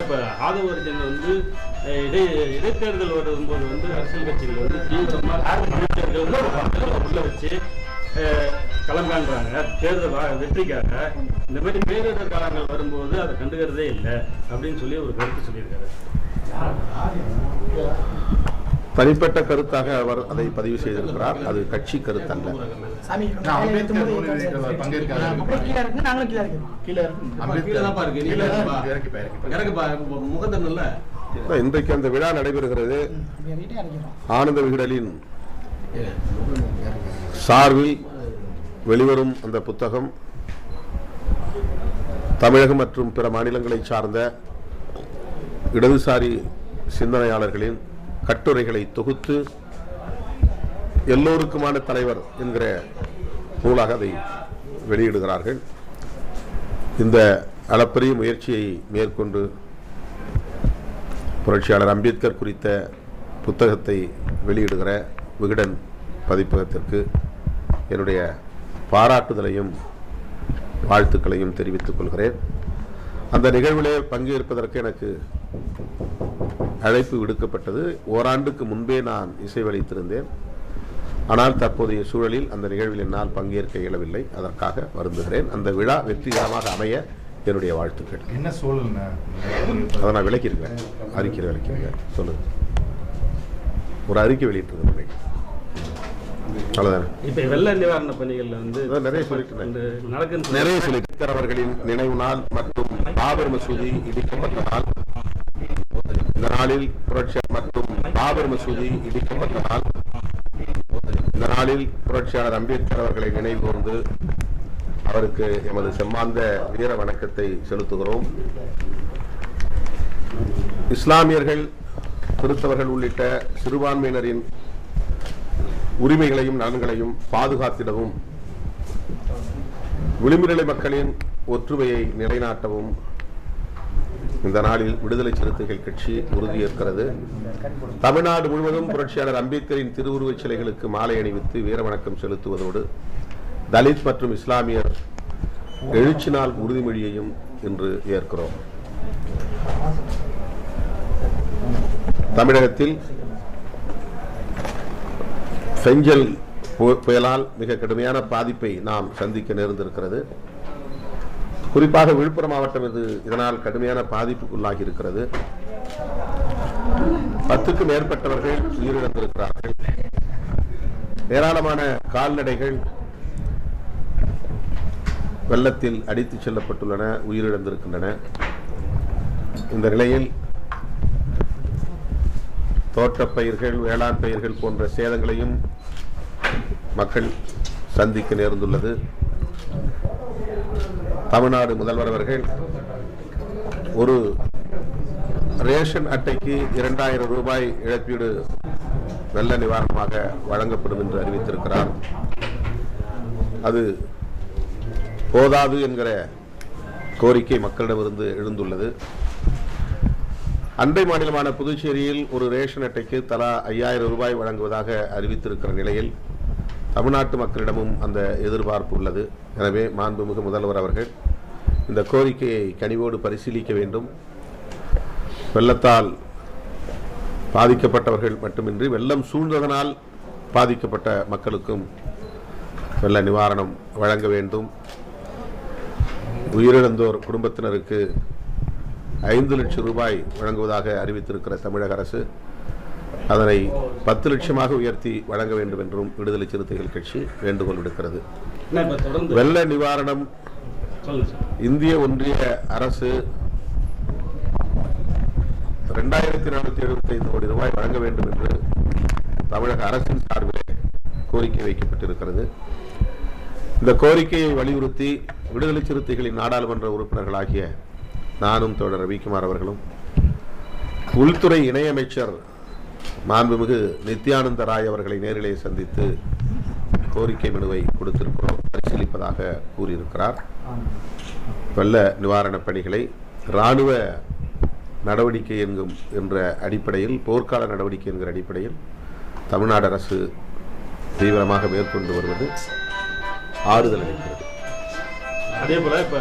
இப்போ ஆதவர்ஜன் வந்து இடைத்தேர்தல் வரும்போது வந்து அரசியல் கட்சிகள் வந்து தீவிரமாக உள்ள வச்சு களம் காண்றாங்க தேர்தல் வெற்றிக்காக. இந்த மாதிரி பேரிடர் காலங்கள் வரும்போது அதை கண்டுக்கிறதே இல்லை அப்படின்னு சொல்லி ஒரு கருத்து சொல்லியிருக்காரு. தனிப்பட்ட கருத்தாக அவர் அதை பதிவு செய்திருக்கிறார். அது கட்சி கருத்தல்ல. இன்றைக்கு அந்த விழா நடைபெறுகிறது. ஆனந்த விகடனின் சார்பில் வெளிவரும் அந்த புத்தகம் தமிழகம் மற்றும் பிற மாநிலங்களை சார்ந்த இடதுசாரி சிந்தனையாளர்களின் கட்டுரைகளை தொகுத்து எல்லோருக்குமான தலைவர் என்கிற நூலாக அதை வெளியிடுகிறார்கள். இந்த அளப்பரிய முயற்சியை மேற்கொண்டு புரட்சியாளர் அம்பேத்கர் குறித்த புத்தகத்தை வெளியிடுகிற விகடன் பதிப்பகத்திற்கு என்னுடைய பாராட்டுதலையும் வாழ்த்துக்களையும் தெரிவித்துக் கொள்கிறேன். அந்த நிகழ்விலே பங்கேற்பதற்கு எனக்கு அழைப்பு விடுக்கப்பட்டது. ஓராண்டுக்கு முன்பே நான் இசைவளித்திருந்தேன். ஆனால் தற்போதைய சூழலில் அந்த நிகழ்வில் என்னால் பங்கேற்க இயலவில்லை. அதற்காக வருந்துகிறேன். அந்த விழா வெற்றிகரமாக அமைய என்னுடைய வாழ்த்துக்கள். என்ன சூழல் அதை நான் விளக்கியிருக்கேன். அறிக்கையில் விளக்கியிருக்கேன். சொல்லுங்க. ஒரு அறிக்கை வெளியிட்டிருக்கேன். அவ்வளவுதானே. இப்ப வெள்ள நிவாரண பணிகள்ல வந்து நிறைய சொல்லிட்டு அவர்களின் நினைவு நாள் மற்றும் பாபர் மசூதி இடிக்கப்பட்ட நாள். இந்த நாளில் பாபர் மசூதி இடிக்கப்பட்ட நாள். இந்த நாளில் புரட்சியாளர் அம்பேத்கர் அவர்களை நினைவு கூர்ந்து அவருக்கு எமது செம்மாந்த வீர வணக்கத்தை செலுத்துகிறோம். இஸ்லாமியர்கள், கிறிஸ்தவர்கள் உள்ளிட்ட சிறுபான்மையினரின் உரிமைகளையும் நலன்களையும் பாதுகாத்திடவும் விளிம்புநிலை மக்களின் ஒற்றுமையை நிலைநாட்டவும் இந்த நாளில் விடுதலை சிறுத்தைகள் கட்சி உறுதியேற்கிறது. தமிழ்நாடு முழுவதும் புரட்சியாளர் அம்பேத்கரின் திருவுருவச் சிலைகளுக்கு மாலை அணிவித்து வீரவணக்கம் செலுத்துவதோடு தலித் மற்றும் இஸ்லாமியர் எழுச்சி நாள் உறுதிமொழியையும் இன்று ஏற்கிறோம். தமிழகத்தில் பெஞ்சல் புயலால் மிக கடுமையான பாதிப்பை நாம் சந்திக்க நேர்ந்திருக்கிறது. குறிப்பாக விழுப்புரம் மாவட்டம் இதனால் கடுமையான பாதிப்புக்குள்ளாகி இருக்கிறது. 10க்கும் மேற்பட்டவர்கள் உயிரிழந்திருக்கிறார்கள். ஏராளமான கால்நடைகள் வெள்ளத்தில் அடித்துச் செல்லப்பட்டுள்ளன, உயிரிழந்திருக்கின்றன. இந்த நிலையில் தோட்டப்பயிர்கள், வேளாண் பயிர்கள் போன்ற சேதங்களையும் மக்கள் சந்திக்க நேர்ந்துள்ளது. தமிழ்நாடு முதல்வர் அவர்கள் ஒரு ரேஷன் அட்டைக்கு 2000 ரூபாய் இழப்பீடு வெள்ள நிவாரணமாக வழங்கப்படும் என்று அறிவித்திருக்கிறார். அது போதாது என்கிற கோரிக்கை மக்களிடமிருந்து எழுந்துள்ளது. அண்டை மாநிலமான புதுச்சேரியில் ஒரு ரேஷன் அட்டைக்கு தலா 5000 ரூபாய் வழங்குவதாக அறிவித்திருக்கிற நிலையில் தமிழ்நாட்டு மக்களிடமும் அந்த எதிர்பார்ப்பு உள்ளது. எனவே மாண்புமிகு முதல்வர் அவர்கள் இந்த கோரிக்கையை கனிவோடு பரிசீலிக்க வேண்டும். வெள்ளத்தால் பாதிக்கப்பட்டவர்கள் மட்டுமின்றி வெள்ளம் சூழ்ந்ததனால் பாதிக்கப்பட்ட மக்களுக்கும் வெள்ள நிவாரணம் வழங்க வேண்டும். உயிரிழந்தோர் குடும்பத்தினருக்கு 5 லட்சம் ரூபாய் வழங்குவதாக அறிவித்திருக்கிற தமிழக அரசு அதனை 10 லட்சமாக உயர்த்தி வழங்க வேண்டும் என்றும் விடுதலை சிறுத்தைகள் கட்சி வேண்டுகோள் விடுக்கிறது. வெள்ள நிவாரணம் இந்திய ஒன்றிய அரசு 2475 கோடி ரூபாய் வழங்க வேண்டும் என்று தமிழக அரசின் சார்பிலே கோரிக்கை வைக்கப்பட்டிருக்கிறது. இந்த கோரிக்கையை வலியுறுத்தி விடுதலை சிறுத்தைகளின் நாடாளுமன்ற உறுப்பினர்களாகிய நானும் தோழர் ரவிக்குமார் அவர்களும் உள்துறை இணையமைச்சர் மாண்புமிகு நித்யானந்த ராய் அவர்களை நேரிலே சந்தித்து கோரிக்கை மனுவை கொடுத்திருக்கிறோம், பரிசீலிப்பதாக கூறியிருக்கிறார். வெள்ள நிவாரணப் பணிகளை இராணுவ நடவடிக்கை என்ற அடிப்படையில், போர்க்கால நடவடிக்கை என்கிற அடிப்படையில் தமிழ்நாடு அரசு தீவிரமாக மேற்கொண்டு வருவது ஆறுதல் அளிக்கிறது. அதே போல இப்ப